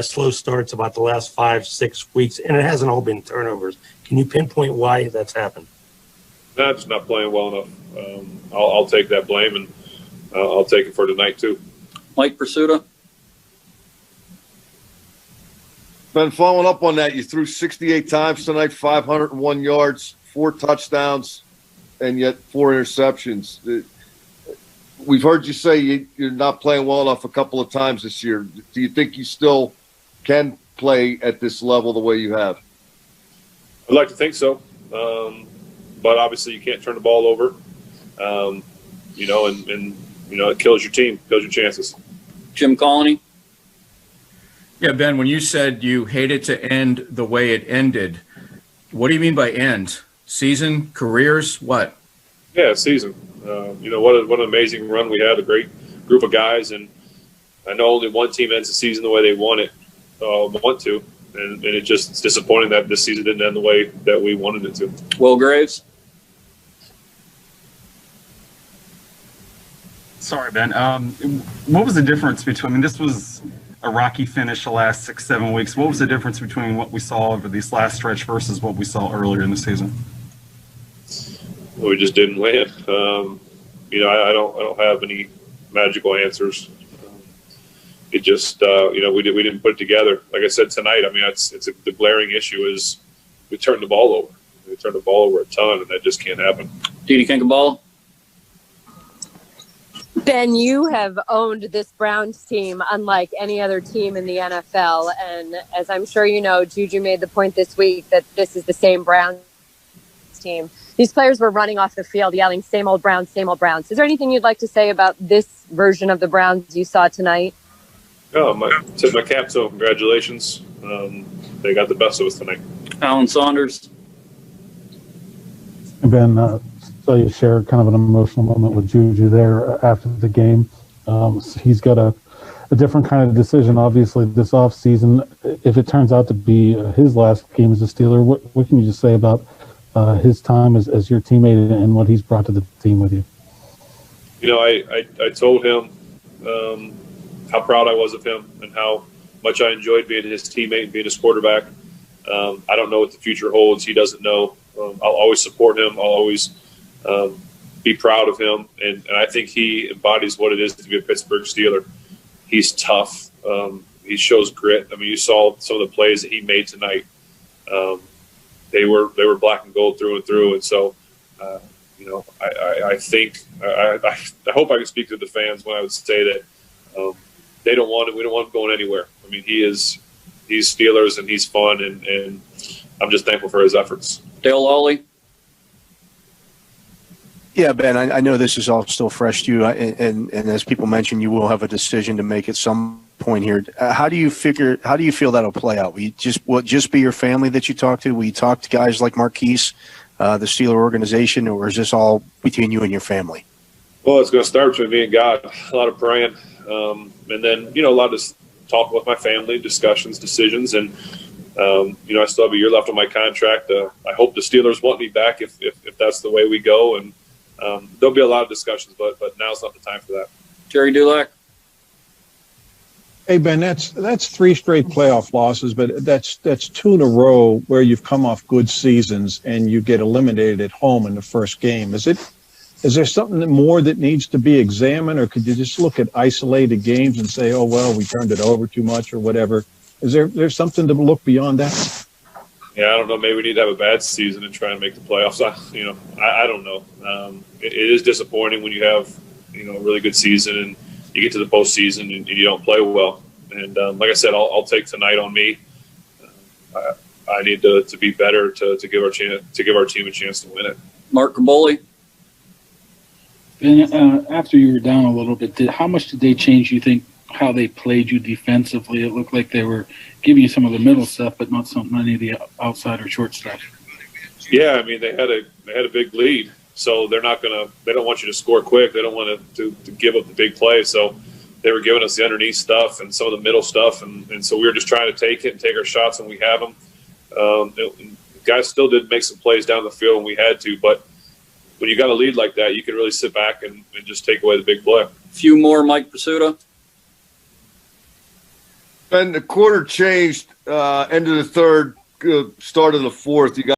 slow starts about the last 5-6 weeks, and it hasn't all been turnovers. Can you pinpoint why that's happened? That's not playing well enough. I'll take that blame, and I'll take it for tonight too. Mike Pursuta. Ben, following up on that, you threw 68 times tonight, 501 yards, 4 touchdowns, and yet 4 interceptions. We've heard you say you're not playing well enough a couple of times this year. Do you think you still can play at this level the way you have? I'd like to think so, but obviously you can't turn the ball over, and it kills your team, kills your chances. Jim Colony. Yeah, Ben, when you said you hate it to end the way it ended, what do you mean by end? Season, careers, what? Yeah, season. What an amazing run we had, a great group of guys, and I know only one team ends the season the way they want to, and it's disappointing that this season didn't end the way that we wanted it to. Will Graves. Sorry, Ben. What was the difference between, I mean, this was a rocky finish the last 6-7 weeks. What was the difference between what we saw over this last stretch versus what we saw earlier in the season? Well, we just didn't win. I don't have any magical answers. It just, we didn't put it together. Like I said tonight, I mean, the glaring issue is we turned the ball over. We turned the ball over a ton, and that just can't happen. Didi Kinkaball. Ben, you have owned this Browns team unlike any other team in the NFL. And as I'm sure you know, Juju made the point this week that this is the same Browns team. These players were running off the field yelling, same old Browns, same old Browns. Is there anything you'd like to say about this version of the Browns you saw tonight? Tip my cap to them. Congratulations. They got the best of us tonight. Alan Saunders. Ben, so you shared kind of an emotional moment with Juju there after the game. He's got a different kind of decision, obviously, this offseason. If it turns out to be his last game as a Steeler, what can you just say about his time as your teammate and what he's brought to the team with you? I told him how proud I was of him and how much I enjoyed being his teammate and being his quarterback. I don't know what the future holds. He doesn't know. I'll always support him. I'll always be proud of him. And I think he embodies what it is to be a Pittsburgh Steeler. He's tough. He shows grit. I mean, you saw some of the plays that he made tonight. They were black and gold through and through. And so, I think I hope I can speak to the fans when I would say that they don't want it. We don't want him going anywhere. I mean, he's Steelers and he's fun, and I'm just thankful for his efforts. Dale Lawley. Yeah, Ben, I know this is all still fresh to you, and as people mentioned, you will have a decision to make at some point here. How do you feel that'll play out? Will it just be your family that you talk to? Will you talk to guys like Marquise, the Steeler organization, or is this all between you and your family? Well, it's going to start between me and God. A lot of praying, and then a lot of talking with my family, discussions, decisions, and I still have a year left on my contract. I hope the Steelers want me back if that's the way we go, and there'll be a lot of discussions, but now's not the time for that. Jerry Dulac. Hey, Ben, that's 3 straight playoff losses, but that's 2 in a row where you've come off good seasons and you get eliminated at home in the first game. Is there something more that needs to be examined, or could you just look at isolated games and say, oh, well, we turned it over too much or whatever? Is there something to look beyond that? Yeah, I don't know. Maybe we need to have a bad season and try and make the playoffs. I don't know. It is disappointing when you have, a really good season and you get to the postseason and you don't play well. And like I said, I'll take tonight on me. I need to be better to give our team a chance to win it. Mark Caboli. And after you were down a little bit, how much did they change, you think, how they played you defensively? It looked like they were giving you some of the middle stuff, but not any of the outside or short stuff. Yeah, I mean, they had a big lead, so they don't want you to score quick. They don't want to give up the big play. So they were giving us the underneath stuff and some of the middle stuff, and so we were just trying to take it and take our shots when we have them. Guys still did make some plays down the field when we had to, but when you got a lead like that, you can really sit back and just take away the big play. A few more, Mike Pursuta. And the quarter changed, end of the third, start of the fourth. You got